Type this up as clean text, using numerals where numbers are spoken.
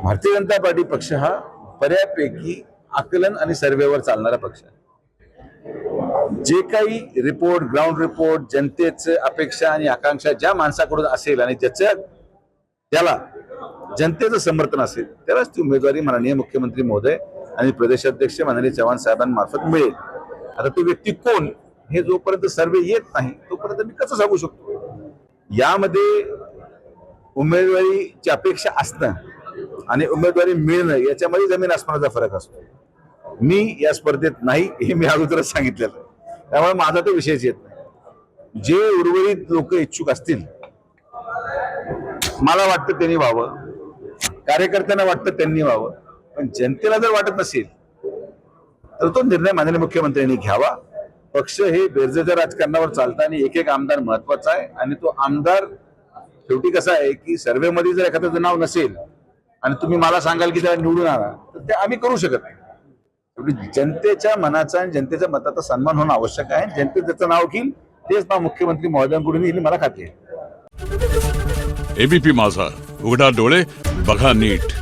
Bharatiya Janata party पक्ष हा बऱ्यापैकी आकलन आणि सर्वेवर चालणारा पक्ष आहे. जे काही रिपोर्ट, ग्राउंड रिपोर्ट, जनतेचं अपेक्षा आणि आकांक्षा ज्या माणसाकडून असेल आणि त्याला जनतेचं समर्थन असेल त्यालाच ती उमेदवारी माननीय मुख्यमंत्री महोदय आणि प्रदेशाध्यक्ष माननीय चव्हाण साहेबांमार्फत मिळेल. आता ती व्यक्ती कोण हे जोपर्यंत सर्वे येत नाही तोपर्यंत मी कसं सांगू शकतो. यामध्ये उमेदवारीची अपेक्षा असणं आणि उमेदवारी मिळणं याच्यामध्ये जमीन आसमानाचा फरक असतो. मी या स्पर्धेत नाही हे मी अगोदरच सांगितलेलं, त्यामुळे माझा तो विषयच येत नाही. जे उर्वरित लोक इच्छुक असतील मला वाटतं त्यांनी व्हावं, कार्यकर्त्यांना वाटतं त्यांनी व्हावं, पण जनतेला जर वाटत नसेल तर तो निर्णय माननीय मुख्यमंत्र्यांनी घ्यावा. पक्ष हे बेरजेच्या राजकारणावर चालतं आणि एक एक आमदार महत्वाचा आहे आणि तो आमदार शेवटी कसा आहे की सर्व्हेमध्ये जर एखादं नाव नसेल आणि तुम्ही मला सांगाल की त्याला निवडून आणा तर ते आम्ही करू शकत नाही. जनतेच्या मनाचा आणि जनतेच्या मताचा सन्मान होणं आवश्यक आहे. जनते त्याचं नाव घेईल तेच नाव मुख्यमंत्री महोदयांकडून येईल मला खात्री आहे. एबीपी माझा, उघडा डोळे बघा नीट.